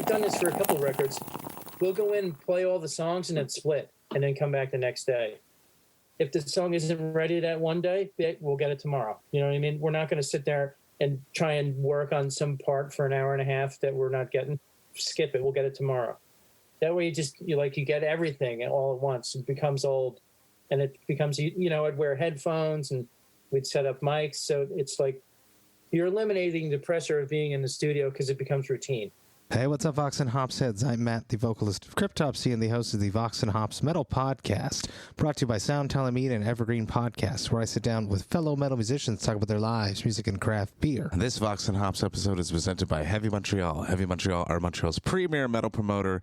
we've done this for a couple of records. We'll go in, play all the songs, and then split, and then come back the next day. If the song isn't ready that one day, we'll get it tomorrow. You know what I mean? We're not going to sit there and try and work on some part for an hour and a half that we're not getting. Skip it. We'll get it tomorrow. That way you get everything all at once. It becomes old, and it becomes, I'd wear headphones and we'd set up mics. So it's like you're eliminating the pressure of being in the studio because it becomes routine. Hey, what's up, Vox and Hops heads? I'm Matt, the vocalist of Cryptopsy and the host of the Vox and Hops Metal Podcast, brought to you by Sound Telemedia and Evergreen Podcasts, where I sit down with fellow metal musicians to talk about their lives, music, and craft beer. This Vox and Hops episode is presented by Heavy Montreal. Heavy Montreal are Montreal's premier metal promoter.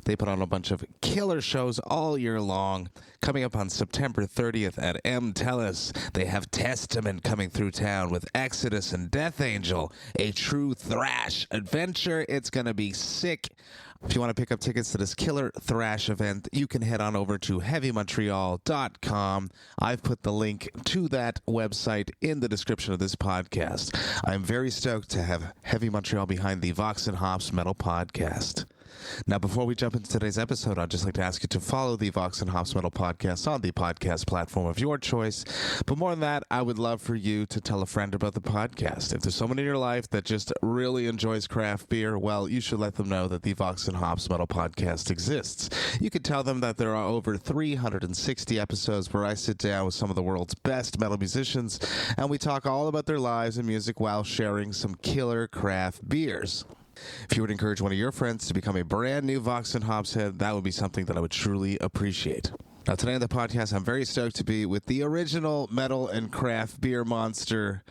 They put on a bunch of killer shows all year long. Coming up on September 30th at M-Telus, they have Testament coming through town with Exodus and Death Angel, a true thrash adventure. It's going to be sick. If you want to pick up tickets to this killer thrash event, you can head on over to heavymontreal.com. I've put the link to that website in the description of this podcast. I'm very stoked to have Heavy Montreal behind the Vox and Hops Metal Podcast. Now, before we jump into today's episode, I'd just like to ask you to follow the Vox and Hops Metal Podcast on the podcast platform of your choice. But more than that, I would love for you to tell a friend about the podcast. If there's someone in your life that just really enjoys craft beer, well, you should let them know that the Vox and Hops Metal Podcast exists. You could tell them that there are over 360 episodes where I sit down with some of the world's best metal musicians, and we talk all about their lives and music while sharing some killer craft beers. If you would encourage one of your friends to become a brand new Vox and Hops head, that would be something that I would truly appreciate. Now, today on the podcast, I'm very stoked to be with the original metal and craft beer monster,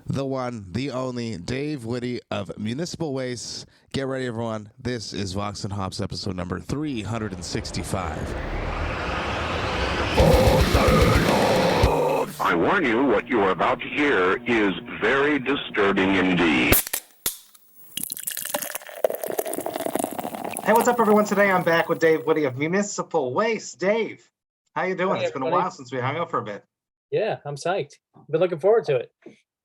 the one, the only, Dave Witte of Municipal Waste. Get ready, everyone. This is Vox and Hops episode number 365. I warn you, what you are about to hear is very disturbing indeed. Hey, what's up, everyone? Today I'm back with Dave Witte of Municipal Waste. Dave, how you doing? Hey, it's been a while since we hung out for a bit. Yeah, I'm psyched. Been looking forward to it.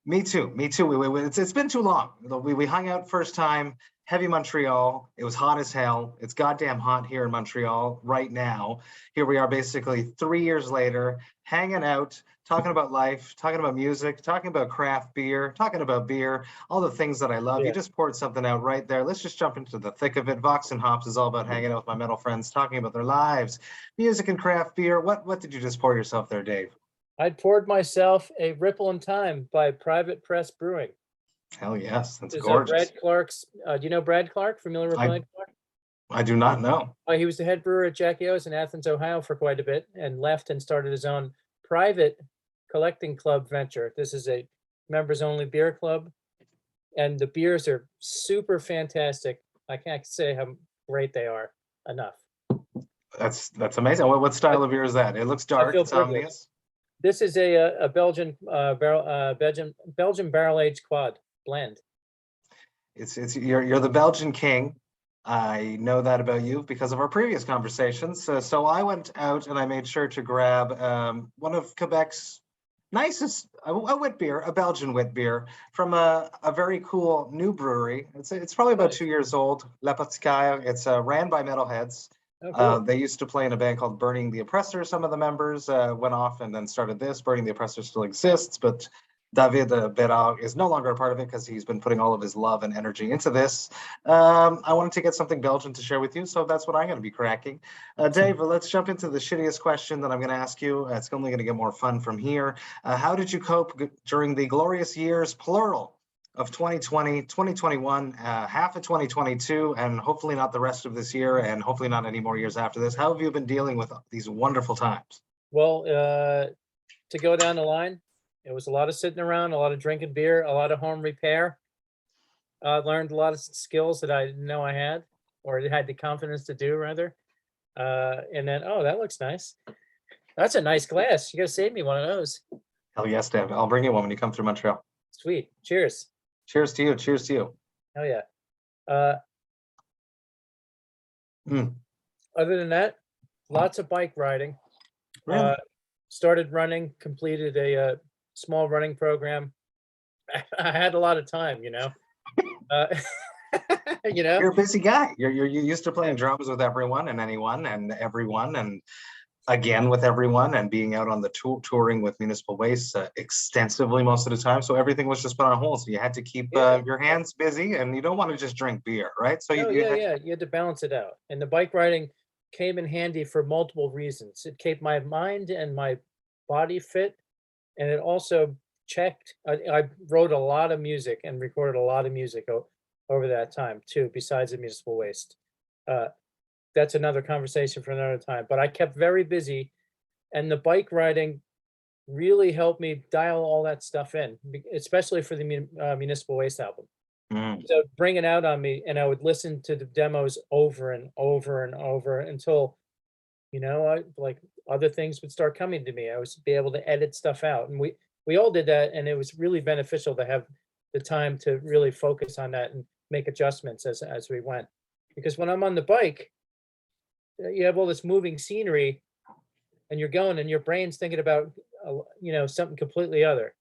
Me too. It's been too long. We hung out first time, Heavy Montreal. It was hot as hell. It's goddamn hot here in Montreal right now. Here we are basically 3 years later, hanging out, talking about life, talking about music, talking about craft beer, talking about beer, all the things that I love. Yeah. You just poured something out right there. Let's just jump into the thick of it. Vox and Hops is all about hanging out with my metal friends, talking about their lives, music and craft beer. What did you just pour yourself there, Dave? I poured myself a Ripple in Time by Private Press Brewing. Hell yes, that's gorgeous. Brad Clark's. Do you know Brad Clark? Familiar with Brad Clark? I do not know. He was the head brewer at Jackie O's in Athens, Ohio for quite a bit, and left and started his own private collecting club venture. This is a members-only beer club, and the beers are super fantastic. I can't say how great they are enough. That's amazing. What style of beer is that? It looks dark. It's obvious. This is a Belgian barrel-aged quad blend. You're the Belgian king. I know that about you because of our previous conversations. So I went out and I made sure to grab one of Quebec's nicest a Witbier, a Belgian Witbier from a very cool new brewery. It's probably about 2 years old. La Paticaire. It's ran by metalheads. Oh, cool. They used to play in a band called Burning the Oppressor. Some of the members went off and then started this. Burning the Oppressor still exists, but David Berard is no longer a part of it because he's been putting all of his love and energy into this. I wanted to get something Belgian to share with you, so that's what I'm going to be cracking. Dave, let's jump into the shittiest question that I'm going to ask you. It's only going to get more fun from here. How did you cope during the glorious years, plural, of 2020, 2021, half of 2022, and hopefully not the rest of this year, and hopefully not any more years after this? How have you been dealing with these wonderful times? Well, to go down the line, it was a lot of sitting around, a lot of drinking beer, a lot of home repair. Learned a lot of skills that I didn't know I had, or had the confidence to do, rather. And then, oh, that looks nice. That's a nice glass. You got to save me one of those. Hell yes, Dave. I'll bring you one when you come through Montreal. Sweet. Cheers. Cheers to you. Cheers to you. Hell yeah. Other than that, lots of bike riding. Really? Started running, completed a small running program. I had a lot of time, you know. You know? You're a busy guy. You're used to playing drums with everyone and anyone and everyone and again with everyone and being out on the touring with Municipal Waste extensively most of the time. So everything was just put on hold. So you had to keep your hands busy, and you don't want to just drink beer, right? So You had to balance it out. And the bike riding came in handy for multiple reasons. It kept my mind and my body fit, and it also checked. I wrote a lot of music and recorded a lot of music over that time too, besides the Municipal Waste. That's another conversation for another time, but I kept very busy, and the bike riding really helped me dial all that stuff in, especially for the Municipal Waste album. So bring it out on me, and I would listen to the demos over and over and over until, like other things would start coming to me. I was be able to edit stuff out, and we all did that, and it was really beneficial to have the time to really focus on that and make adjustments as we went. Because when I'm on the bike, you have all this moving scenery, and you're going, and your brain's thinking about something completely other.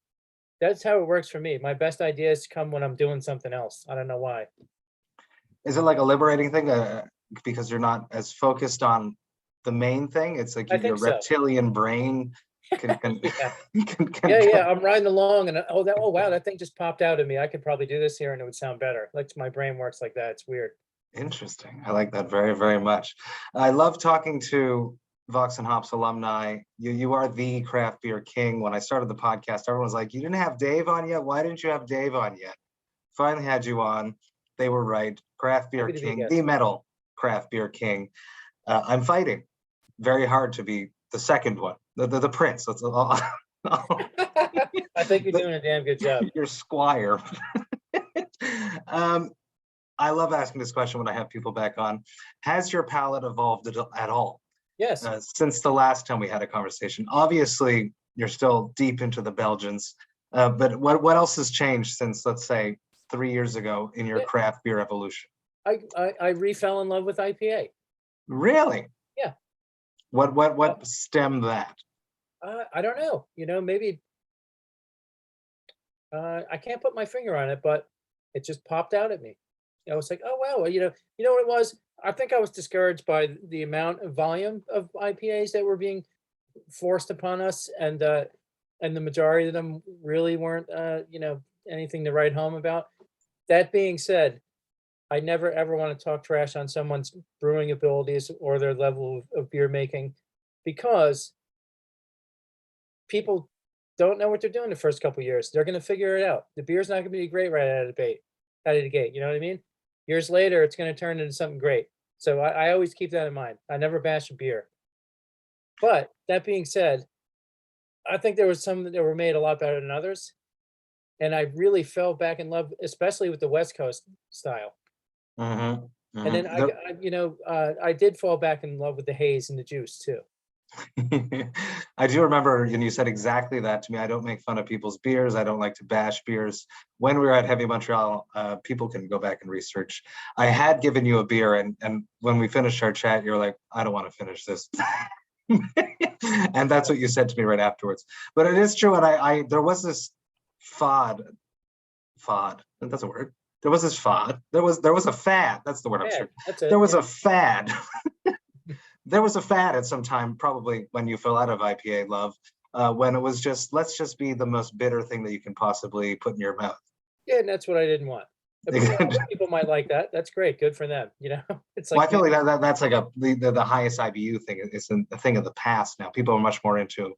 That's how it works for me. My best ideas come when I'm doing something else. I don't know why. Is it like a liberating thing because you're not as focused on the main thing? It's like your reptilian brain can yeah. I'm riding along, and oh wow, that thing just popped out at me. I could probably do this here, and it would sound better. Like my brain works like that. It's weird. Interesting. I like that very, very much. I love talking to Vox&Hops alumni. You are the craft beer king. When I started the podcast, everyone was like, you didn't have Dave on yet? Why didn't you have Dave on yet? Finally had you on. They were right. Craft beer king, the metal craft beer king. I'm fighting very hard to be the second one, the prince. That's all. I think you're doing a damn good job. Your squire. I love asking this question when I have people back on. Has your palate evolved at all? Yes. Since the last time we had a conversation. Obviously, you're still deep into the Belgians, but what else has changed since, let's say, 3 years ago in your craft beer evolution? I re-fell in love with IPA. Really? Yeah. What stemmed that? I don't know. Maybe I can't put my finger on it, but it just popped out at me. I was like, oh wow, you know what it was? I think I was discouraged by the amount of volume of IPAs that were being forced upon us, and the majority of them really weren't anything to write home about. That being said, I never ever want to talk trash on someone's brewing abilities or their level of beer making, because people don't know what they're doing the first couple of years. They're going to figure it out. The beer's not going to be great right out of the gate. You know what I mean? Years later, it's going to turn into something great. So I always keep that in mind. I never bash a beer. But that being said, I think there was some that were made a lot better than others. And I really fell back in love, especially with the West Coast style. Mm-hmm. Mm-hmm. And then I did fall back in love with the haze and the juice too. I do remember, and you said exactly that to me. I don't make fun of people's beers. I don't like to bash beers. When we were at Heavy Montreal, people can go back and research. I had given you a beer, and when we finished our chat, you're like, I don't want to finish this. And that's what you said to me right afterwards. But it is true, and I there was this fad. That's a word. There was this fad. There was a fad. That's the word I'm sure. There was a fad. There was a fad at some time, probably when you fell out of IPA love, when it was just, let's just be the most bitter thing that you can possibly put in your mouth. Yeah, and that's what I didn't want. People might like that. That's great. Good for them. It's like, well, I feel like that's like the highest IBU thing. It's a thing of the past now. People are much more into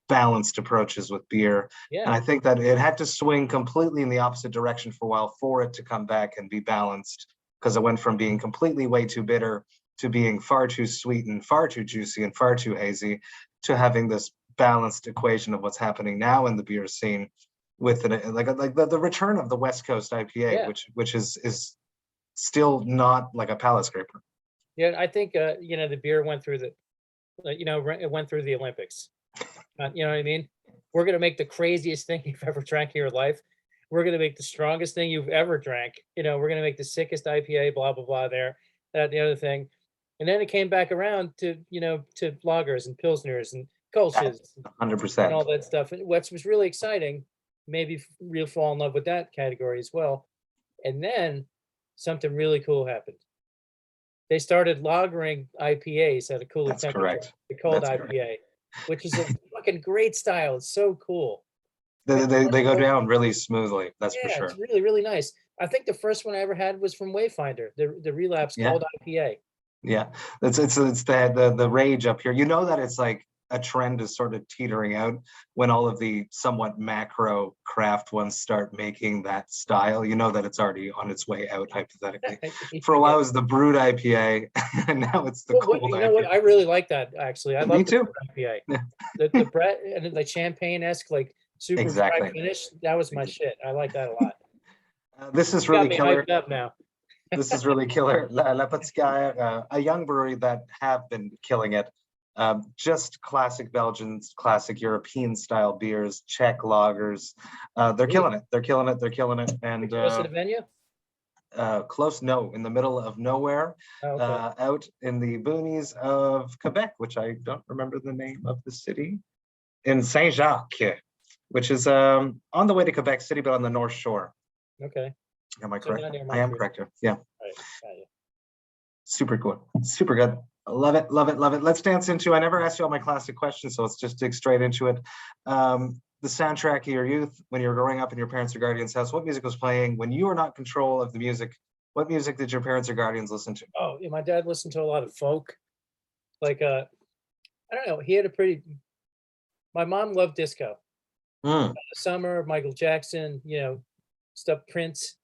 balanced approaches with beer. Yeah. And I think that it had to swing completely in the opposite direction for a while for it to come back and be balanced, because it went from being completely way too bitter to being far too sweet and far too juicy and far too hazy, to having this balanced equation of what's happening now in the beer scene, with like the return of the West Coast IPA, which is still not like a palate scraper. Yeah, I think the beer went through it went through the Olympics. You know what I mean? We're gonna make the craziest thing you've ever drank in your life. We're gonna make the strongest thing you've ever drank. We're gonna make the sickest IPA. Blah blah blah. There, that, the other thing. And then it came back around to to lagers and pilsners and Kolsch's, 100%, and all that stuff. And what was really exciting, maybe real fall in love with that category as well. And then something really cool happened. They started lagering IPAs at a cooler That's temperature. correct. They called That's IPA, which is a fucking great style. It's so cool. They go down really smoothly. That's for Yeah, sure. it's really, really nice. I think the first one I ever had was from Wayfinder, the relapse Yeah. called IPA. Yeah, it's the rage up here. You know that it's like a trend is sort of teetering out when all of the somewhat macro craft ones start making that style. You know that it's already on its way out, hypothetically. For a while, it was the brewed IPA, and now it's the cold You IPA. know what? I really like that, actually. I Me love too. the IPA. The Brett and the champagne-esque, like super Exactly. dry finish. That was my shit. I like that a lot. This is You got really me killer. hyped up now. This is really killer. La Patière, a young brewery that have been killing it. Just classic Belgians, classic European style beers, Czech lagers. They're killing it. They're killing it. They're killing it. And Close to the venue? close, no, in the middle of nowhere, Oh, okay. out in the boonies of Quebec, which I don't remember the name of the city, in Saint Jacques, which is on the way to Quebec City, but on the North Shore. Okay. Am I So correct? down near I am Montreal. correct. Yeah. Right. Got you. Super good. Super good. Love it. Love it. Love it. Let's dance into, I never asked you all my classic questions, so let's just dig straight into it. The soundtrack of your youth, when you were growing up in your parents' or guardians' house, what music was playing? When you were not in control of the music, what music did your parents or guardians listen to? Oh, yeah, my dad listened to a lot of folk. Like, I don't know. He had a pretty. My mom loved disco. Summer, Michael Jackson, stuff, Prince.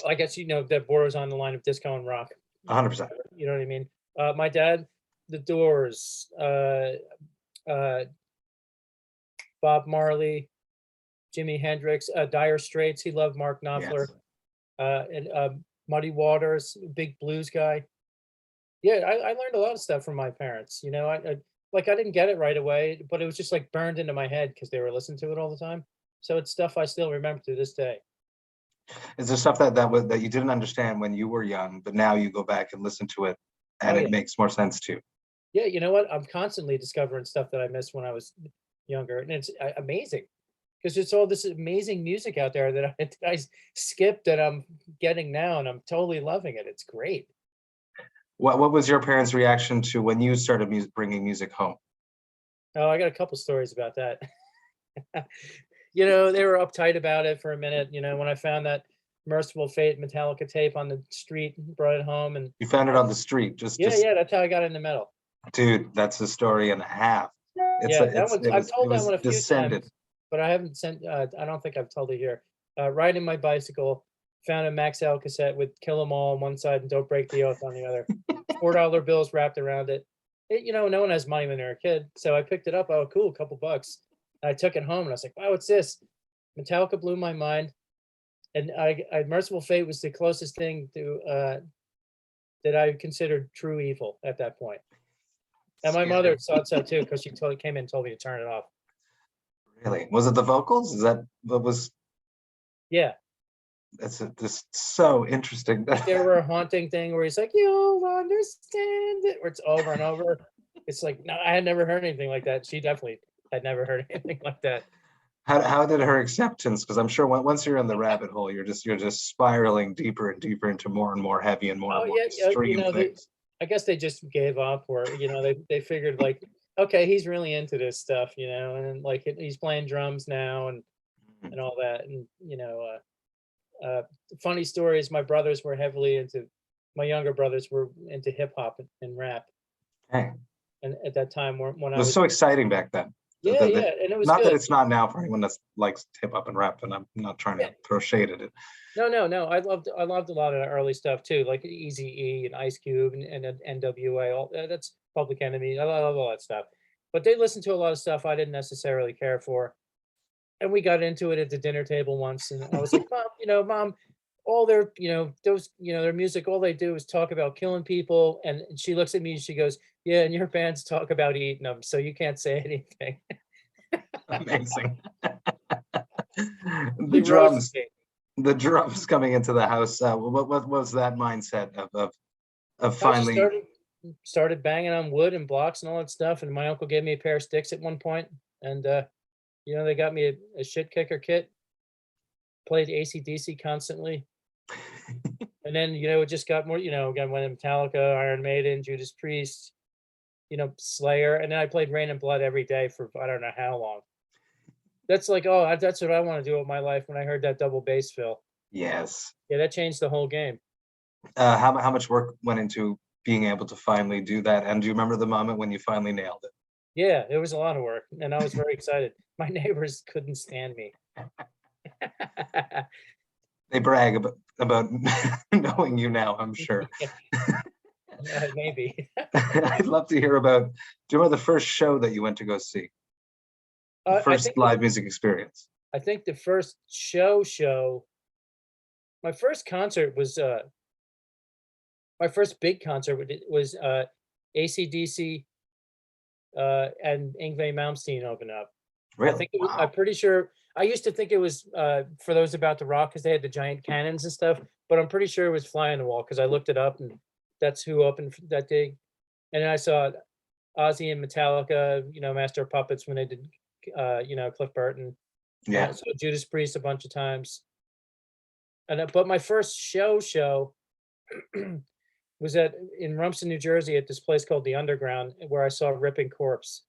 I guess that borders on the line of disco and rock. 100%. You know what I mean? My dad, The Doors, Bob Marley, Jimi Hendrix, Dire Straits. He loved Mark Knopfler, and Muddy Waters, big blues guy. Yeah, I learned a lot of stuff from my parents. I didn't get it right away, but it was just like burned into my head because they were listening to it all the time. So it's stuff I still remember to this day. Is there stuff that you didn't understand when you were young, but now you go back and listen to it and it makes more sense too? Yeah, you know what? I'm constantly discovering stuff that I missed when I was younger, and it's amazing because it's all this amazing music out there that I skipped that I'm getting now, and I'm totally loving it. It's great. What was your parents' reaction to when you started bringing music home? Oh, I got a couple stories about that. They were uptight about it for a minute. When I found that Merciful Fate Metallica tape on the street, brought it home, and you found it on the street. Yeah, that's how I got into metal. Dude, that's a story and a half. I've told that one a few descended. times, but I haven't sent. I don't think I've told it here. Riding my bicycle, found a Max L cassette with "Kill 'Em All" on one side and "Don't Break the Oath" on the other. $4 bills wrapped around it. No one has money when they're a kid, so I picked it up. Oh, cool, a couple bucks. I took it home and I was like, "Wow, what's this?" Metallica blew my mind, and Merciful Fate was the closest thing to that I considered true evil at that point. And my mother thought so too, because she came in and told me to turn it off. Really? Was it the vocals? Is that what was? Yeah. That's just so interesting. There were a haunting thing where he's like, "You'll understand it," where it's over and over. It's like, no, I had never heard anything like that. She definitely had never heard anything like that. How did her acceptance? Because I'm sure once you're in the rabbit hole, you're just spiraling deeper and deeper into more and more heavy and more and more extreme things. I guess they just gave up, or they figured like, okay, he's really into this stuff, and like he's playing drums now and all that, and funny stories. My younger brothers were into hip hop and rap. Hey. And at that time, when it was so exciting back then. Yeah, and it was not good. That it's not now for anyone that likes hip hop and rap, and I'm not trying to throw shade at it. No. I loved a lot of the early stuff too, like Eazy-E and Ice Cube and NWA. All that's Public Enemy. I love all that stuff. But they listened to a lot of stuff I didn't necessarily care for, and we got into it at the dinner table once, and I was like, Mom, all their their music, all they do is talk about killing people, and she looks at me and she goes, "Yeah, and your bands talk about eating them, so you can't say anything." Amazing. The drums coming into the house. What was that mindset of finally? Started banging on wood and blocks and all that stuff, and my uncle gave me a pair of sticks at one point, and they got me a shit kicker kit. Played AC/DC constantly. And then, it just got more, again, went in Metallica, Iron Maiden, Judas Priest, Slayer. And then I played Rain and Blood every day for I don't know how long. That's like, that's what I want to do with my life when I heard that double bass fill. Yes. Yeah, that changed the whole game. How much work went into being able to finally do that? And do you remember the moment when you finally nailed it? Yeah, it was a lot of work, and I was very excited. My neighbors couldn't stand me. They brag about knowing you now, I'm sure. Yeah, maybe. I'd love to hear about, do you remember the first show that you went to go see? The first live music experience? I think the first show, my first concert was, my first big concert was AC/DC and Yngwie Malmsteen opened up. Really? Wow. I'm pretty sure, I used to think it was For Those About to Rock because they had the giant cannons and stuff, but I'm pretty sure it was Fly on the Wall because I looked it up and that's who opened that day. And then I saw Ozzy and Metallica, Master of Puppets when they did, Cliff Burton. Yeah. So Judas Priest a bunch of times. And but my first show was in Rumson, New Jersey, at this place called the Underground, where I saw Ripping Corpse.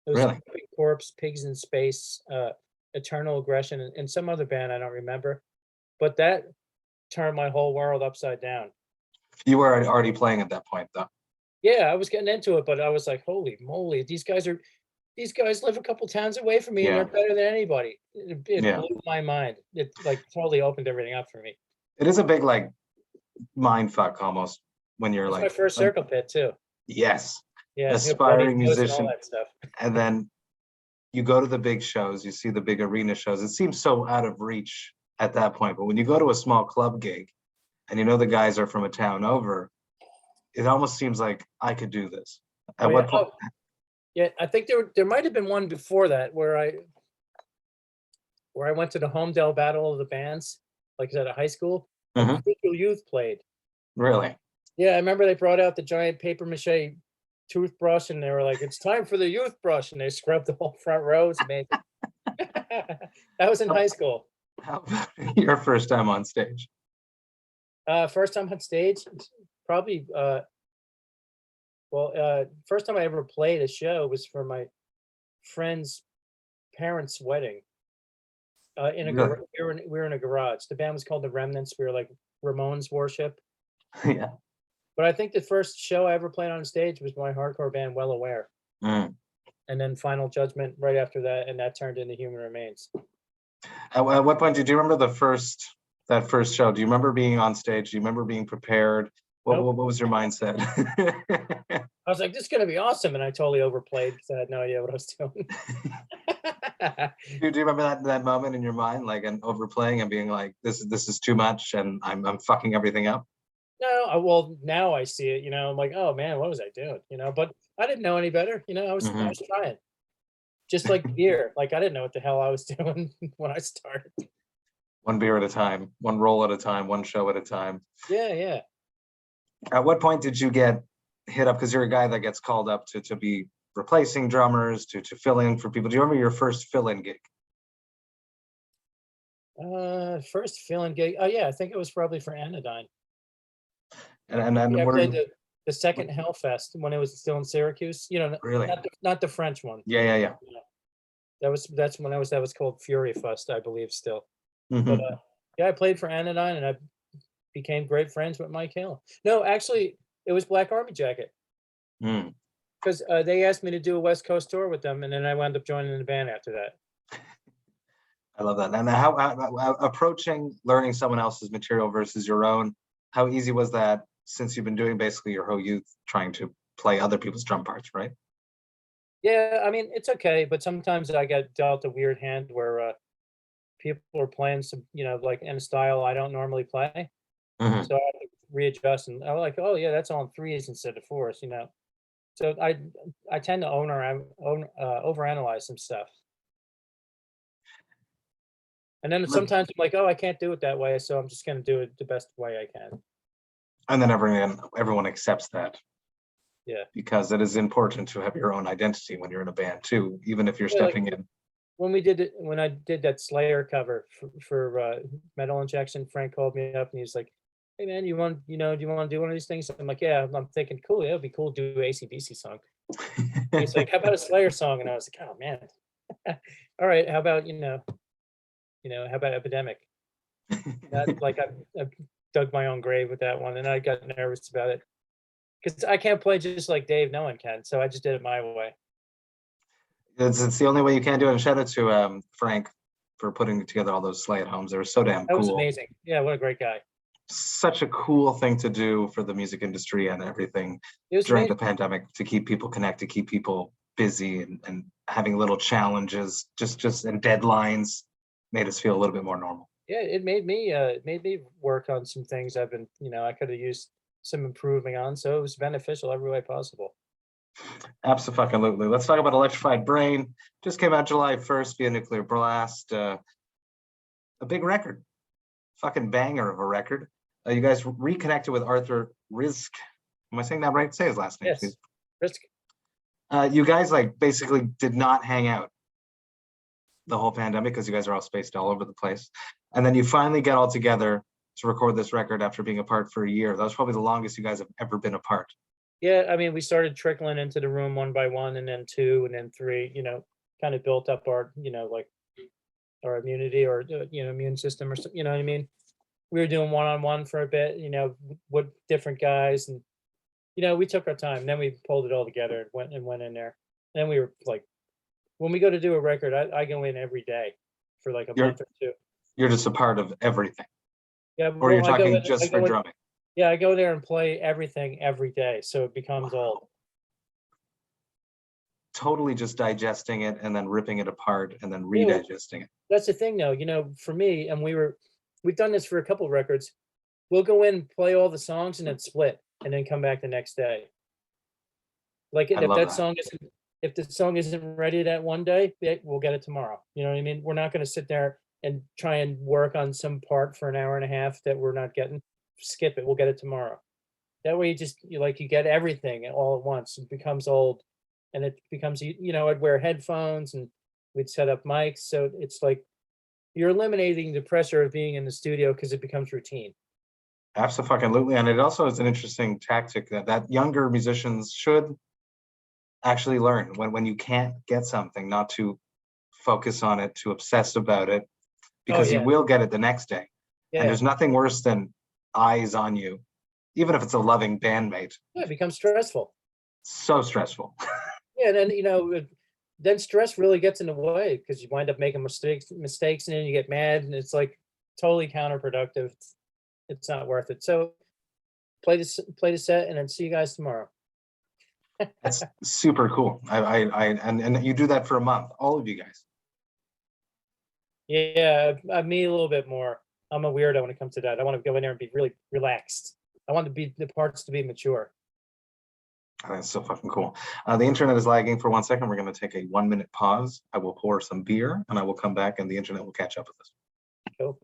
It was Really? Ripping Corpse, Pigs in Space, Eternal Aggression, and some other band I don't remember. But that turned my whole world upside down. You were already playing at that point, though. Yeah, I was getting into it, but I was like, holy moly, these guys live a couple towns away from me and Yeah. they're better than anybody. It Yeah. blew my mind. It like totally opened everything up for me. It is a big mind fuck almost when you're It's like my first circle pit too. Yes. Yeah, Aspiring Buddy Knows and musician. all that stuff. And then you go to the big shows, you see the big arena shows. It seems so out of reach at that point. But when you go to a small club gig and the guys are from a town over, it almost seems like I could do this. At what point? Yeah, I think there might have been one before that where I went to the Homedale Battle of the Bands, like at a high school. Mhm. Equal Youth played. Really? Yeah, I remember they brought out the giant paper mache toothbrush and they were like, "It's time for the youth brush," and they scrubbed the whole front row. It's amazing. That was in high school. How about your first time on stage? First time on stage, probably. First time I ever played a show was for my friend's parents' wedding. We were in a garage. The band was called The Remnants. We were like Ramones worship. Yeah. But I think the first show I ever played on stage was my hardcore band, Well Aware. Mm. And then Final Judgment right after that, and that turned into Human Remains. At what point do you remember that first show? Do you remember being on stage? Do you remember being prepared? What was your mindset? I was like, this is going to be awesome. And I totally overplayed because I had no idea what I was doing. Do you remember that moment in your mind, like an overplaying and being like, this is too much and I'm fucking everything up? No, well, now I see it, I'm like, oh man, what was I doing? But I didn't know any better. I was trying. Just like beer. Like I didn't know what the hell I was doing when I started. One beer at a time, one roll at a time, one show at a time. Yeah. At what point did you get hit up? Because you're a guy that gets called up to be replacing drummers, to fill in for people. Do you remember your first fill-in gig? First fill-in gig. Oh yeah, I think it was probably for Anodyne. And I played the second Hellfest when it was still in Syracuse. Really? Not the French one. Yeah. That was called Fury Fest, I believe, still. Mm-hmm. But yeah, I played for Anodyne and I became great friends with Mike Hill. No, actually, it was Black Army Jacket. Because they asked me to do a West Coast tour with them, and then I wound up joining the band after that. I love that. And how approaching learning someone else's material versus your own, how easy was that since you've been doing basically your whole youth trying to play other people's drum parts, right? Yeah, I mean, it's okay, but sometimes I get dealt a weird hand where people are playing some, like in a style I don't normally play. Mm-hmm. So I have to readjust, and I'm like, oh yeah, that's on threes instead of fours, So I tend to overanalyze some stuff. And then sometimes I'm like, oh, I can't do it that way, so I'm just going to do it the best way I can. And then everyone accepts that. Yeah. Because it is important to have your own identity when you're in a band too, even if you're stepping in. When I did that Slayer cover for Metal Injection, Frank called me up and he's like, hey man, do you want to do one of these things? I'm like, yeah. I'm thinking, cool, yeah, it'd be cool to do AC/DC song. He's like, how about a Slayer song? And I was like, oh man. All right, how about how about Epidemic? That, like I dug my own grave with that one, and I got nervous about it because I can't play just like Dave. No one can, so I just did it my way. It's the only way you can do it. And shout out to Frank for putting together all those Slay at Homes. They were so damn That was cool. amazing. Yeah, what a great guy. Such a cool thing to do for the music industry and everything It was during amazing. the pandemic, to keep people connected, keep people busy, and having little challenges, just and deadlines made us feel a little bit more normal. Yeah, it made me work on some things I've been, I could have used some improving on. So it was beneficial every way possible. Absolutely. Let's talk about Electrified Brain. Just came out July 1st via Nuclear Blast. A big record. Fucking banger of a record. You guys reconnected with Arthur Rizk. Am I saying that right? Say his last name, Yes. please. Risk. You guys basically did not hang out the whole pandemic because you guys are all spaced all over the place. And then you finally get all together to record this record after being apart for a year. That was probably the longest you guys have ever been apart. Yeah, I mean, we started trickling into the room one by one, and then two, and then three. Kind of built up our, like our immunity or immune system, or something. You know what I mean? We were doing one-on-one for a bit, with different guys, and we took our time. Then we pulled it all together and went in there. Then we were like, when we go to do a record, I go in every day for like a month or two. You're just a part of everything. Yeah, or you're talking just for drumming. Yeah, I go there and play everything every day, so it becomes old. Totally just digesting it and then ripping it apart and then redigesting it. That's the thing, though. For me, and we've done this for a couple of records. We'll go in, play all the songs, and then split, and then come back the next day. Like if the song isn't ready that one day, we'll get it tomorrow. You know what I mean? We're not going to sit there and try and work on some part for an hour and a half that we're not getting. Skip it. We'll get it tomorrow. That way, you get everything all at once. It becomes old, and it becomes I'd wear headphones and we'd set up mics, so it's like you're eliminating the pressure of being in the studio because it becomes routine. Absolutely, and it also is an interesting tactic that younger musicians should actually learn when you can't get something, not to focus on it, to obsess about it, because you will get it the next day. Yeah. And there's nothing worse than eyes on you, even if it's a loving bandmate. Yeah, it becomes stressful. So stressful. Yeah, and then then stress really gets in the way because you wind up making mistakes, and then you get mad, and it's like totally counterproductive. It's not worth it. So play the set, and then see you guys tomorrow. That's super cool. And you do that for a month, all of you guys. Yeah, me a little bit more. I'm a weirdo when it comes to that. I want to go in there and be really relaxed. I want the parts to be mature. That's so fucking cool. The internet is lagging for 1 second. We're going to take a 1 minute pause. I will pour some beer and I will come back and the internet will catch up with us. Cool.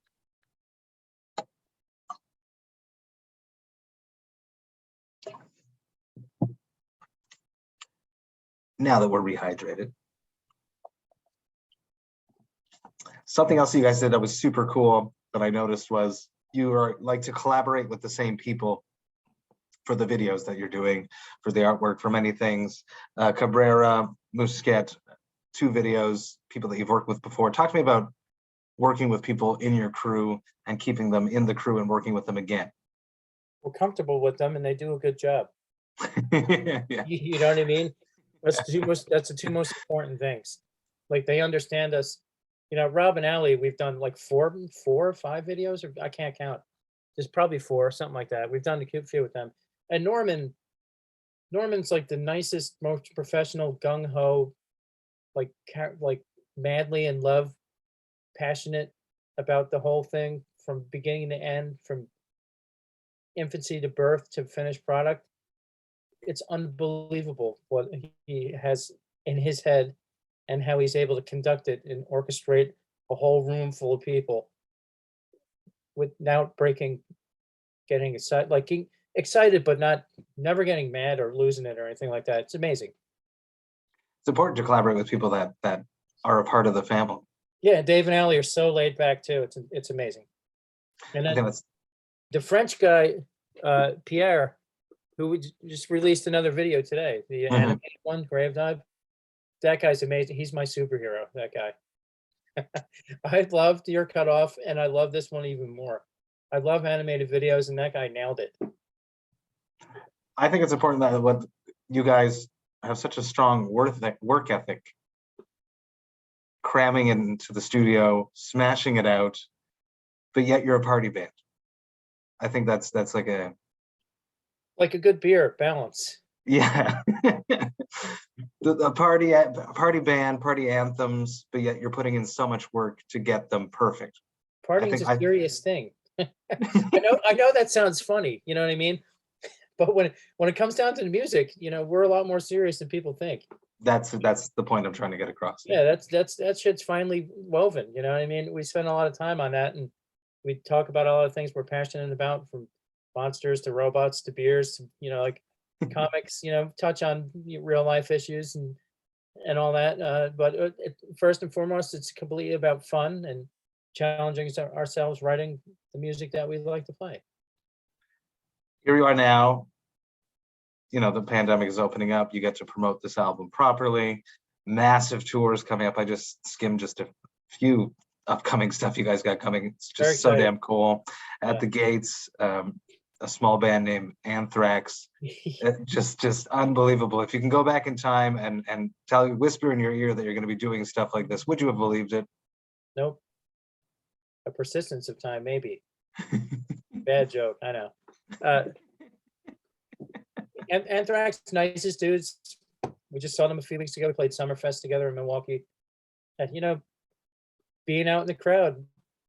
Now that we're rehydrated. Something else you guys did that was super cool that I noticed was you like to collaborate with the same people for the videos that you're doing, for the artwork, for many things. Cabrera, Musquet, 2 videos, people that you've worked with before. Talk to me about working with people in your crew and keeping them in the crew and working with them again. We're comfortable with them and they do a good job. Yeah. You know what I mean? That's the two most important things. Like they understand us. Rob and Allie, we've done like 4 or 5 videos, or I can't count. There's probably 4, something like that. We've done a few with them. And Norman's like the nicest, most professional, gung-ho, like madly in love, passionate about the whole thing from beginning to end, from infancy to birth to finished product. It's unbelievable what he has in his head and how he's able to conduct it and orchestrate a whole room full of people without getting excited, but never getting mad or losing it or anything like that. It's amazing. It's important to collaborate with people that are a part of the family. Yeah, Dave and Allie are so laid back too. It's amazing. And then The French guy, Pierre, who just released another video today, the animated one, Grave Dive. That guy's amazing. He's my superhero, that guy. I loved Your Cutoff, and I love this one even more. I love animated videos, and that guy nailed it. I think it's important that what you guys have such a strong work ethic, cramming into the studio, smashing it out, but yet you're a party band. I think that's like a good beer, balance. Yeah. the party band, party anthems, but yet you're putting in so much work to get them perfect. Partying is a serious thing. I know that sounds funny, you know what I mean? But when it comes down to the music, we're a lot more serious than people think. That's the point I'm trying to get across. Yeah, that shit's finely woven, you know what I mean? We spend a lot of time on that, and we talk about all the things we're passionate about, from monsters to robots to beers, to, like comics, touch on real life issues and all that. But first and foremost, it's completely about fun and challenging ourselves writing the music that we like to play. Here you are now. The pandemic is opening up. You get to promote this album properly. Massive tours coming up. I just skimmed just a few upcoming stuff you guys got coming. It's just so damn cool. At the Gates, a small band named Anthrax. just unbelievable. If you can go back in time and whisper in your ear that you're going to be doing stuff like this, would you have believed it? Nope. A persistence of time, maybe. Bad joke, I know. Anthrax, nicest dudes. We just saw them a few weeks ago. We played Summerfest together in Milwaukee. And, being out in the crowd,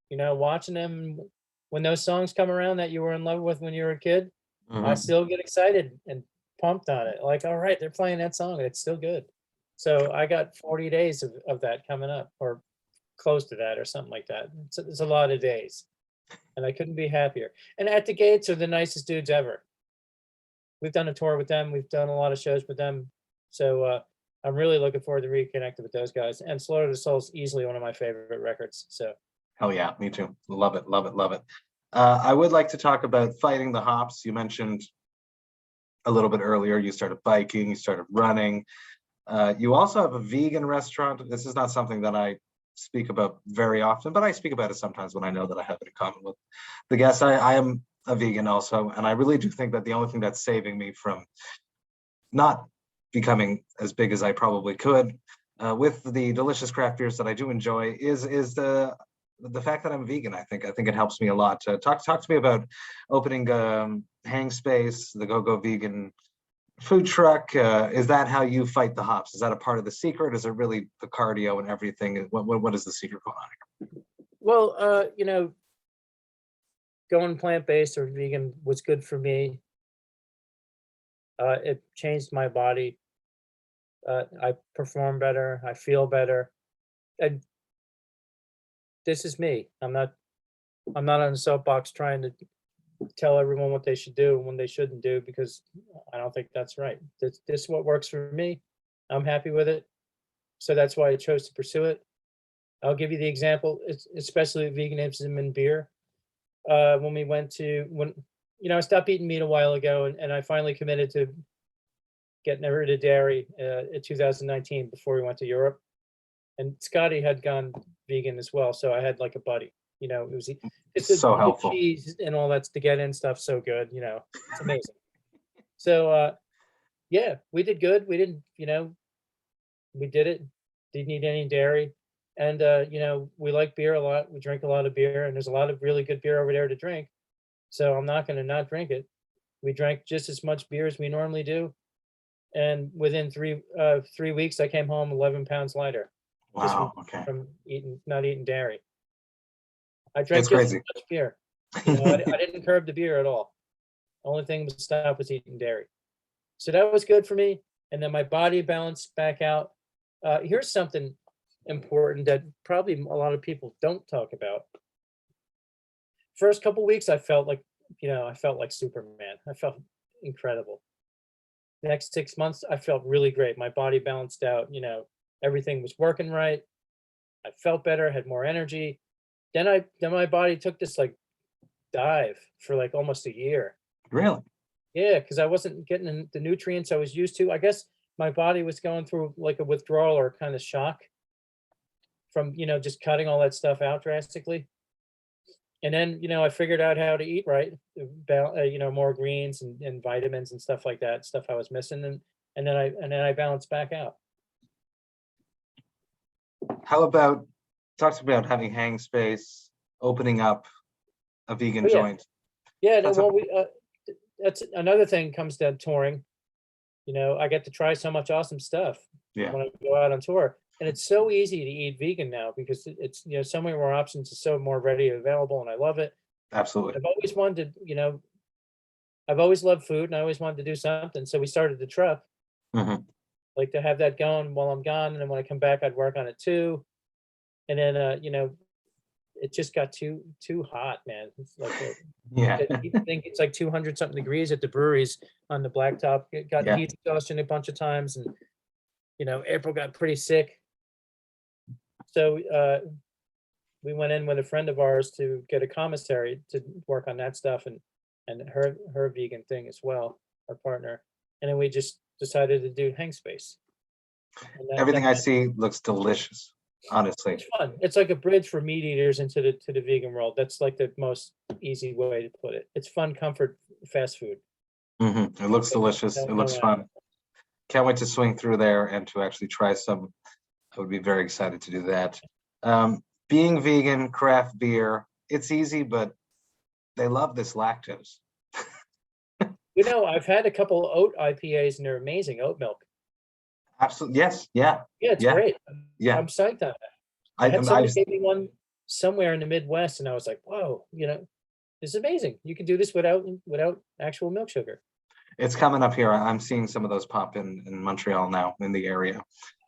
watching them, when those songs come around that you were in love with when you were a kid, I still get excited and pumped on it. Like, all right, they're playing that song. It's still good. So I got 40 days of that coming up, or close to that, or something like that. It's a lot of days. And I couldn't be happier. And At the Gates are the nicest dudes ever. We've done a tour with them. We've done a lot of shows with them. So I'm really looking forward to reconnecting with those guys. And Slaughter the Soul is easily one of my favorite records. So. Hell yeah, me too. Love it, love it, love it. I would like to talk about fighting the hops. You mentioned a little bit earlier, you started biking, you started running. You also have a vegan restaurant. This is not something that I speak about very often, but I speak about it sometimes when I know that I have it in common with the guests. I am a vegan also, and I really do think that the only thing that's saving me from not becoming as big as I probably could with the delicious craft beers that I do enjoy is the fact that I'm vegan. I think it helps me a lot. Talk to me about opening Hang Space, the Go Vegan food truck. Is that how you fight the hops? Is that a part of the secret? Is it really the cardio and everything? What is the secret going on here? Well, going plant-based or vegan was good for me. It changed my body. I perform better. I feel better. And this is me. I'm not on a soapbox trying to tell everyone what they should do and when they shouldn't do, because I don't think that's right. This is what works for me. I'm happy with it. So that's why I chose to pursue it. I'll give you the example, especially veganism in beer. When I stopped eating meat a while ago, and I finally committed to getting rid of dairy in 2019 before we went to Europe. And Scotty had gone vegan as well, so I had like a buddy. It's so helpful. Cheese and all that's to get in stuff so good. It's amazing. So yeah, we did good. We didn't, we did it. Didn't eat any dairy. And, we like beer a lot. We drink a lot of beer, and there's a lot of really good beer over there to drink. So I'm not going to not drink it. We drank just as much beer as we normally do. And within 3 weeks, I came home 11 pounds lighter. Wow. From not eating dairy. I drank That's crazy. As much beer. I didn't curb the beer at all. The only thing was stop was eating dairy. So that was good for me. And then my body balanced back out. Here's something important that probably a lot of people don't talk about. First couple weeks, I felt like Superman. I felt incredible. The next 6 months, I felt really great. My body balanced out. Everything was working right. I felt better, had more energy. Then my body took this like dive for like almost a year. Really? Yeah, because I wasn't getting the nutrients I was used to. I guess my body was going through like a withdrawal or kind of shock from, just cutting all that stuff out drastically. And then, I figured out how to eat right, more greens and vitamins and stuff like that, stuff I was missing. And then I balanced back out. How about, talks about having hang space, opening up a vegan Oh, yeah. joint. Yeah, That's well, that's another thing comes to touring. I get to try so much awesome stuff Yeah. when I go out on tour. And it's so easy to eat vegan now because it's, so many more options, is so more ready and available, and I love it. Absolutely. I've always wanted to, I've always loved food, and I always wanted to do something. So we started the truck, Mhm. like to have that going while I'm gone, and then when I come back, I'd work on it too. And then, it just got too hot, man. It's like Yeah. you think it's like 200 something degrees at the breweries on the blacktop. It got Yeah. heat exhaustion a bunch of times, and April got pretty sick. So we went in with a friend of ours to get a commissary to work on that stuff, and her vegan thing as well, our partner. And then we just decided to do hang space. And Everything I see looks delicious, honestly. it's fun. It's like a bridge for meat eaters into the vegan world. That's like the most easy way to put it. It's fun, comfort, fast food. It looks delicious. It looks fun. Can't wait to swing through there and to actually try some. I would be very excited to do that. Being vegan, craft beer, it's easy, but they love this lactose. I've had a couple oat IPAs, and they're amazing. Oat milk. Absolutely. Yes. Yeah. Yeah, it's Yeah. great. Yeah. I'm psyched on that. I had somebody gave me one somewhere in the Midwest, and I was like, whoa, this is amazing. You can do this without actual milk sugar. It's coming up here. I'm seeing some of those pop in Montreal now, in the area.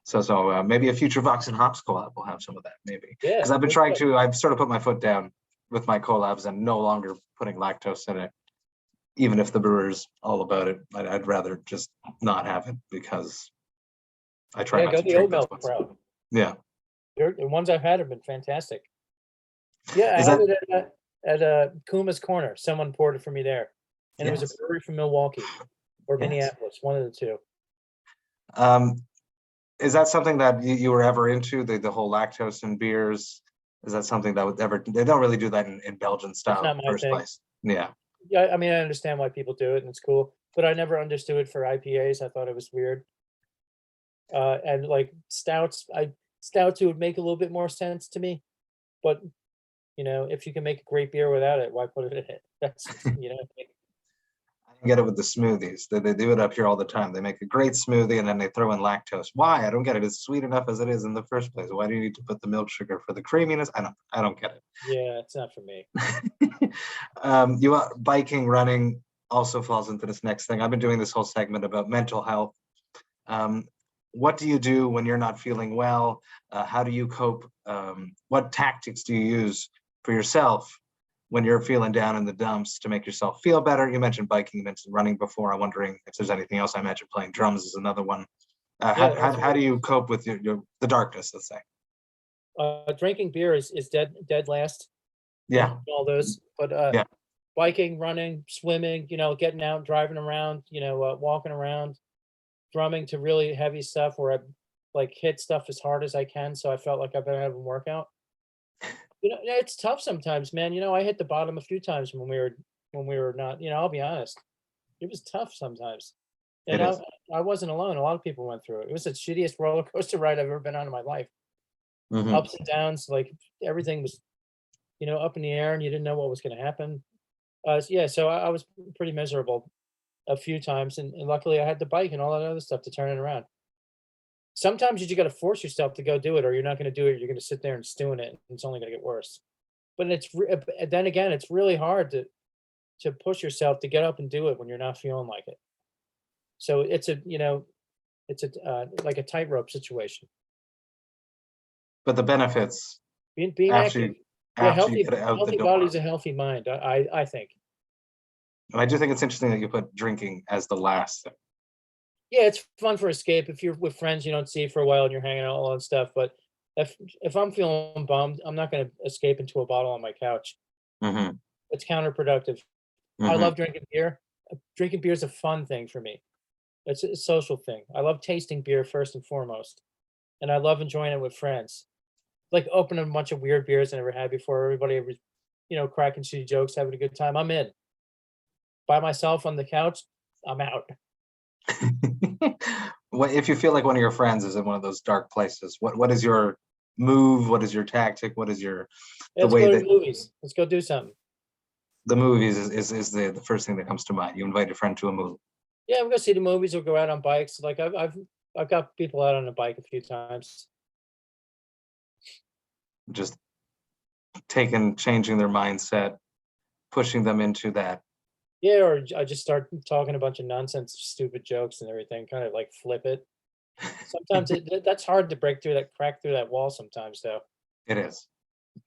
So maybe a future Vox and Hops collab will have some of that, maybe. Yeah. Because I've been trying to, I've sort of put my foot down with my collabs and no longer putting lactose in it. Even if the brewer's all about it, I'd rather just not have it because I try not go to the drink oat those milk ones. route. Yeah. The ones I've had have been fantastic. Yeah, I Is had that- it at Kuma's Corner. Someone poured it for me there. And it was Yes. a brewery from Milwaukee or Yes. Minneapolis, one of the two. Is that something that you were ever into, the whole lactose in beers? Is that something that would ever, they don't really do that in Belgian style not in the my first thing. place. Yeah. Yeah, I mean, I understand why people do it, and it's cool, but I never understood it for IPAs. I thought it was weird. And like stouts would make a little bit more sense to me, but if you can make a great beer without it, why put it in it? That's I can get it with the smoothies. They do it up here all the time. They make a great smoothie and then they throw in lactose. Why? I don't get it. It's sweet enough as it is in the first place. Why do you need to put the milk sugar for the creaminess? I don't get it. Yeah, it's not for me. Biking, running also falls into this next thing. I've been doing this whole segment about mental health. What do you do when you're not feeling well? How do you cope? What tactics do you use for yourself when you're feeling down in the dumps to make yourself feel better? You mentioned biking, you mentioned running before. I'm wondering if there's anything else. I imagine playing drums is another one. How do you cope with the darkness, let's say? Drinking beer is dead last. Yeah. All those, but Yeah. Biking, running, swimming, getting out, driving around, walking around, drumming to really heavy stuff where I like hit stuff as hard as I can. So I felt like I've been having a workout. It's tough sometimes, man. I hit the bottom a few times when we were not, I'll be honest. It was tough sometimes. And I wasn't alone. A lot of people went through it. It was the shittiest roller coaster ride I've ever been on in my life. Mhm. Ups and downs, like everything was, up in the air, and you didn't know what was going to happen. So I was pretty miserable a few times, and luckily I had the bike and all that other stuff to turn it around. Sometimes you just got to force yourself to go do it, or you're not going to do it. You're going to sit there and stew in it, and it's only going to get worse. But then again, it's really hard to push yourself to get up and do it when you're not feeling like it. So it's like a tightrope situation. But the benefits Being after active, after you get it out the healthy door. body is a healthy mind. I think. And I do think it's interesting that you put drinking as the last thing. Yeah, it's fun for escape. If you're with friends you don't see for a while and you're hanging out, all that stuff. But if I'm feeling bummed, I'm not going to escape into a bottle on my couch. Mm-hmm. It's counterproductive. I love drinking beer. Drinking beer is a fun thing for me. It's a social thing. I love tasting beer first and foremost, and I love enjoying it with friends. Like opening a bunch of weird beers I never had before. Everybody, cracking shitty jokes, having a good time. I'm in. By myself on the couch, I'm out. What if you feel like one of your friends is in one of those dark places? What is your move? What is your tactic? What is your Let's way go to that the movies. Let's go do something. the movies is the first thing that comes to mind? You invite a friend to a movie. Yeah, we'll go see the movies. We'll go out on bikes. Like I've got people out on a bike a few times. Just changing their mindset, pushing them into that. Yeah, or I just start talking a bunch of nonsense, stupid jokes and everything, kind of like flip it. Sometimes that's hard to crack through that wall sometimes, though. It is.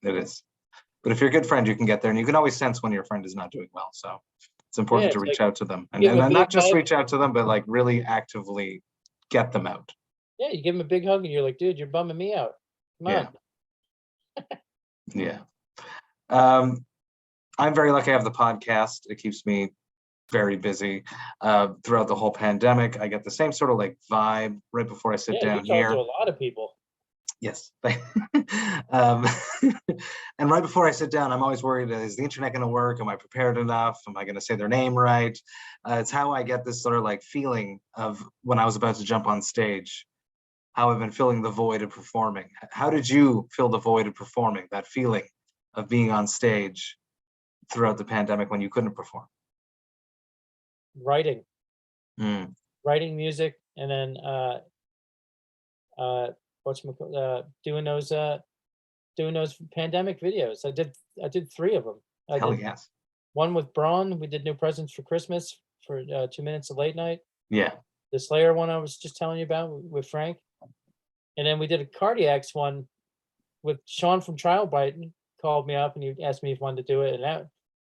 But if you're a good friend, you can get there, and you can always sense when your friend is not doing well. So it's important to reach out to them, and not just reach out to them, but like really actively get them out. Yeah, you give them a big hug, and you're like, dude, you're bumming me out. Come on. Yeah. I'm very lucky I have the podcast. It keeps me very busy throughout the whole pandemic. I get the same sort of like vibe right before I sit down you here. talk to a lot of people. Yes. And right before I sit down, I'm always worried, is the internet going to work? Am I prepared enough? Am I going to say their name right? It's how I get this sort of like feeling of when I was about to jump on stage, how I've been filling the void of performing. How did you fill the void of performing, that feeling of being on stage throughout the pandemic when you couldn't perform? Writing music, and then doing those pandemic videos. I did 3 of them. Hell yes. One with Braun. We did New Presents for Christmas for 2 minutes of late night. Yeah. The Slayer one I was just telling you about with Frank, and then we did a Cardiacs one with Sean from Trial Bite. Called me up and he asked me if he wanted to do it, and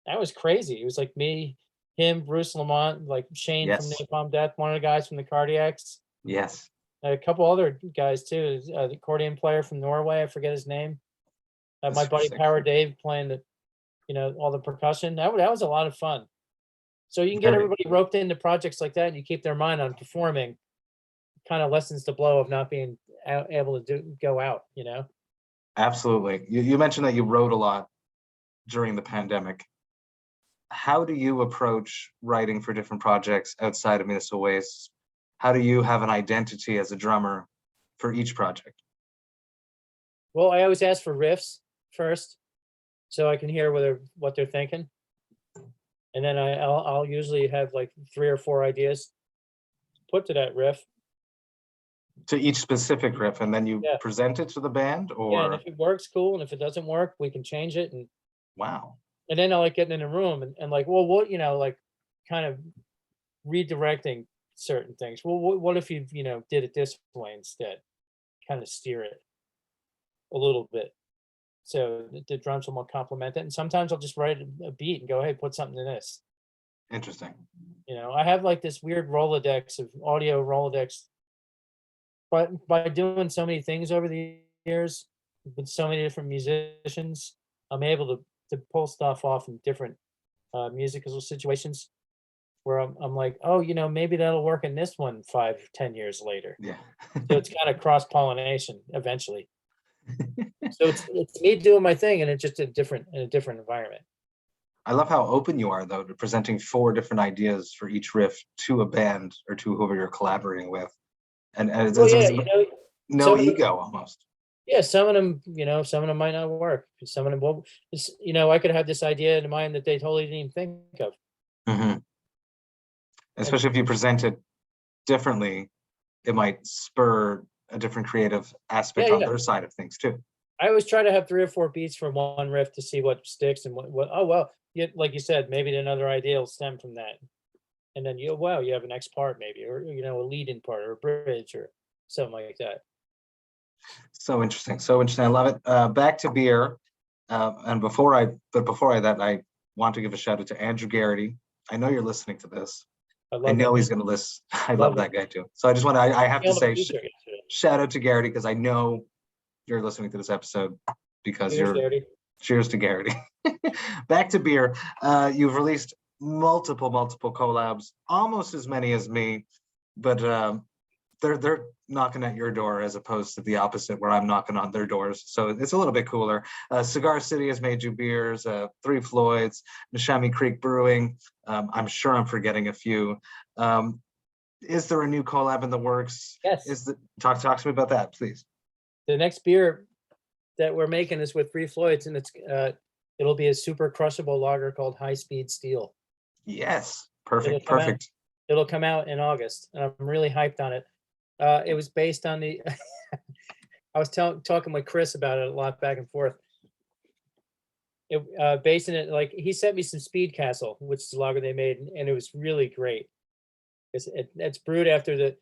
that was crazy. It was like me, him, Bruce Lamont, like Shane from Napalm Death, one of the guys from the Cardiacs. Yes. A couple other guys too. The accordion player from Norway, I forget his name. My buddy Power Dave playing all the percussion. That was a lot of fun. So you can get everybody roped into projects like that, and you keep their mind on performing. Kind of lessens the blow of not being able to go out. Absolutely. You mentioned that you wrote a lot during the pandemic. How do you approach writing for different projects outside of Municipal Waste? How do you have an identity as a drummer for each project? Well, I always ask for riffs first, so I can hear what they're thinking, and then I'll usually have like 3 or 4 ideas put to that riff. To each specific riff, and then you present it to the band, or and if it works, cool, and if it doesn't work, we can change it. And wow. And then I like getting in a room and like, well, what like kind of redirecting certain things. Well, what if you did it this way instead? Kind of steer it a little bit, so the drums will more complement it. And sometimes I'll just write a beat and go, hey, put something in this. Interesting. I have like this weird Rolodex of audio Rolodex. But by doing so many things over the years with so many different musicians, I'm able to pull stuff off in different musical situations where I'm like, oh, maybe that'll work in this one 5-10 years later. Yeah. So it's kind of cross-pollination eventually. So it's me doing my thing, and it's just in a different environment. I love how open you are, though, to presenting 4 different ideas for each riff to a band or to whoever you're collaborating with. And it's no ego almost. Yeah, some of them, some of them might not work. Some of them, I could have this idea in mind that they totally didn't even think of. Mm-hmm. Especially if you present it differently, it might spur a different creative aspect on their side of things too. I always try to have 3 or 4 beats from one riff to see what sticks and what. Oh well, like you said, maybe another idea will stem from that. And then you have an next part maybe, or a lead-in part or a bridge or something like that. So interesting. I love it. Back to beer, and before that, I want to give a shout out to Andrew Garrity. I know you're listening to this. I know he's going to listen. I love that guy too. So I just want to. I have to say, shout out to Garrity because I know you're listening to this episode because you're Cheers to Garrity. Back to beer. You've released multiple collabs, almost as many as me, but they're knocking at your door as opposed to the opposite, where I'm knocking on their doors. So it's a little bit cooler. Cigar City has made you beers. Three Floyds, Neshami Creek Brewing. I'm sure I'm forgetting a few. Is there a new collab in the works? Yes. Talk to me about that, please. The next beer that we're making is with Three Floyds, and it'll be a super crushable lager called High Speed Steel. Yes, perfect. It'll come out in August, and I'm really hyped on it. It was based on the. I was talking with Chris about it a lot back and forth. Basing it, like, he sent me some Speed Castle, which is the lager they made, and it was really great. It's brewed after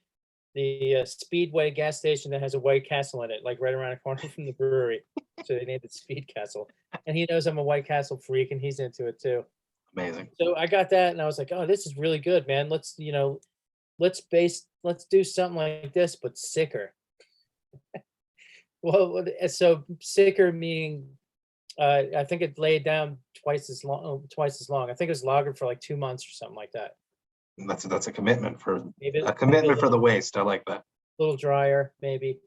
the Speedway gas station that has a White Castle in it, like right around the corner from the brewery. So they named it Speed Castle. And he knows I'm a White Castle freak, and he's into it too. Amazing. So I got that, and I was like, oh, this is really good, man. Let's do something like this, but sicker. Well, so sicker meaning, I think it laid down twice as long. I think it was lagered for like 2 months or something like that. That's a commitment for Maybe for the waste. I like that. A little drier, maybe.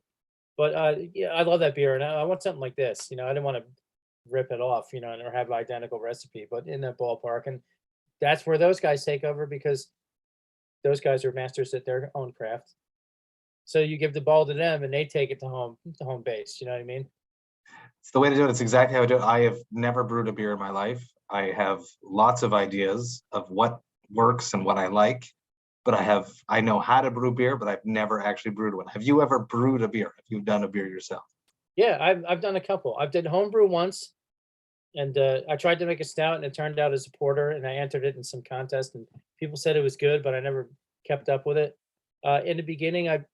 But yeah, I love that beer, and I want something like this. I didn't want to rip it off, or have an identical recipe, but in that ballpark. And that's where those guys take over, because those guys are masters at their own craft. So you give the ball to them, and they take it to home base. You know what I mean? It's the way to do it. It's exactly how I do it. I have never brewed a beer in my life. I have lots of ideas of what works and what I like, but I know how to brew beer, but I've never actually brewed one. Have you ever brewed a beer? Have you done a beer yourself? Yeah, I've done a couple. I've done homebrew once, and I tried to make a stout, and it turned out as a porter, and I entered it in some contest, and people said it was good, but I never kept up with it. In the beginning, I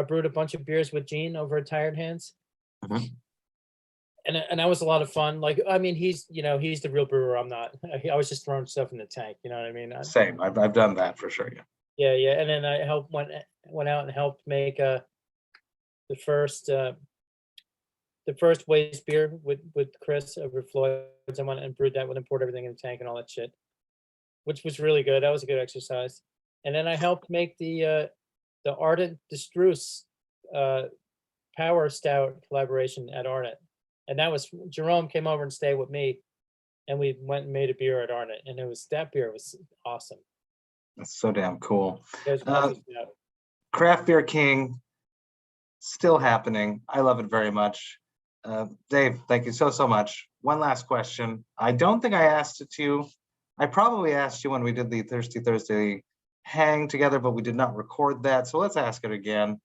brewed a bunch of beers with Gene over at Tired Hands. Mm-hmm. And that was a lot of fun. Like, I mean, he's the real brewer. I'm not. I was just throwing stuff in the tank. You know what I mean? Same. I've done that for sure. Yeah. Yeah. And then I went out and helped make the first waste beer with Chris over Floyd's. I went and brewed that with him, poured everything in the tank and all that shit, which was really good. That was a good exercise. And then I helped make the Ardent Destruce Power Stout collaboration at Ardent. And that was, Jerome came over and stayed with me, and we went and made a beer at Ardent, and that beer was awesome. That's so damn cool. Craft Beer King, still happening. I love it very much. Dave, thank you so much. One last question. I don't think I asked it to you. I probably asked you when we did the Thirsty Thursday hang together, but we did not record that. So let's ask it again.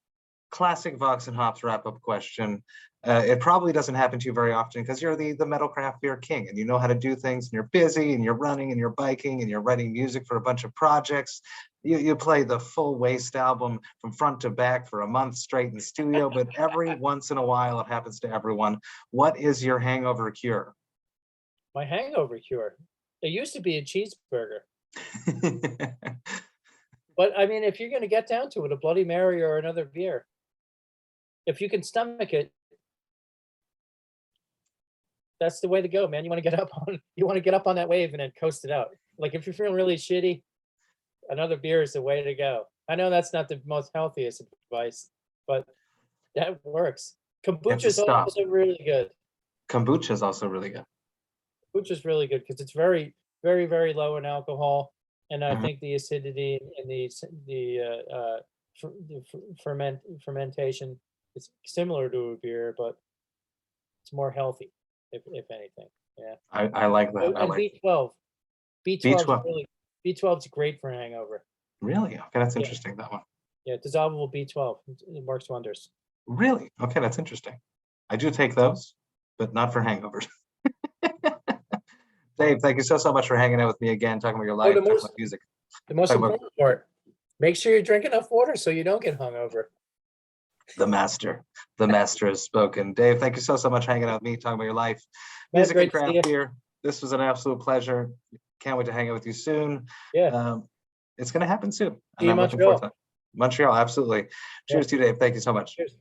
Classic Vox and Hops wrap-up question. It probably doesn't happen to you very often because you're the metal craft beer king, and you know how to do things, and you're busy, and you're running, and you're biking, and you're writing music for a bunch of projects. You play the full Waste album from front to back for a month straight in the studio, but every once in a while it happens to everyone. What is your hangover cure? My hangover cure? It used to be a cheeseburger. But I mean, if you're going to get down to it, a Bloody Mary or another beer, if you can stomach it, that's the way to go, man. You want to get up on that wave and then coast it out. Like, if you're feeling really shitty, another beer is the way to go. I know that's not the most healthiest advice, but that works. Kombucha is also really good. Kombucha is also really good. Kombucha is really good because it's very, very, very low in alcohol, and I think the acidity and the fermentation is similar to a beer, but it's more healthy, if anything. Yeah, I like that. And B12. B12 is great for hangover. Really? Okay, that's interesting, that one. Yeah, dissolvable B12. It works wonders. Really? Okay, that's interesting. I do take those, but not for hangovers. Dave, thank you so much for hanging out with me again, talking about your life, talking about music. The most important part, make sure you drink enough water so you don't get hungover. The master has spoken. Dave, thank you so much for hanging out with me, talking about your life, music and craft beer. This was an absolute pleasure. Can't wait to hang out with you soon. Yeah. It's going to happen soon. See you in Montreal. Montreal, absolutely. Cheers to you, Dave. Thank you so much. Cheers.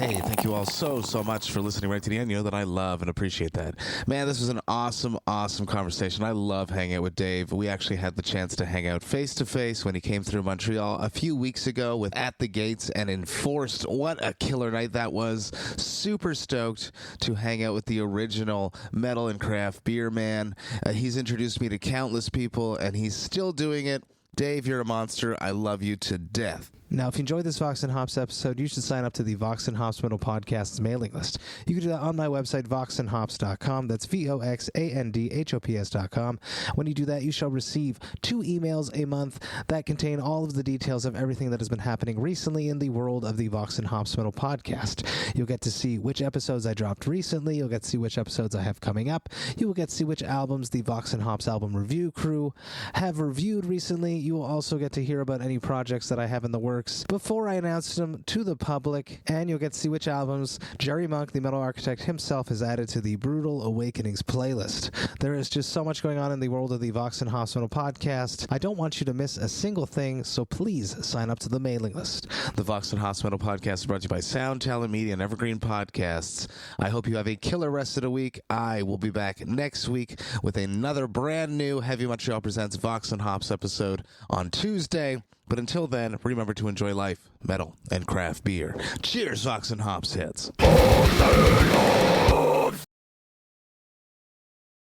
Hey, thank you all so much for listening right to the end. You know that I love and appreciate that. Man, this was an awesome conversation. I love hanging out with Dave. We actually had the chance to hang out face-to-face when he came through Montreal a few weeks ago with At the Gates and Enforced. What a killer night that was. Super stoked to hang out with the original metal and craft beer man. He's introduced me to countless people, and he's still doing it. Dave, you're a monster. I love you to death. Now, if you enjoyed this Vox and Hops episode, you should sign up to the Vox and Hops Metal Podcast's mailing list. You can do that on my website, voxandhops.com. That's VOXANDHOPS.com. When you do that, you shall receive 2 emails a month that contain all of the details of everything that has been happening recently in the world of the Vox and Hops Metal Podcast. You'll get to see which episodes I dropped recently. You'll get to see which episodes I have coming up. You will get to see which albums the Vox and Hops album review crew have reviewed recently. You will also get to hear about any projects that I have in the works before I announce them to the public, and you'll get to see which albums Jerry Monk, the metal architect himself, has added to the Brutal Awakenings playlist. There is just so much going on in the world of the Vox and Hops Metal Podcast. I don't want you to miss a single thing, so please sign up to the mailing list. The Vox and Hops Metal Podcast is brought to you by Sound Talent Media and Evergreen Podcasts. I hope you have a killer rest of the week. I will be back next week with another brand new Heavy Montreal Presents Vox and Hops episode on Tuesday. But until then, remember to enjoy life, metal, and craft beer. Cheers, Vox and Hops heads.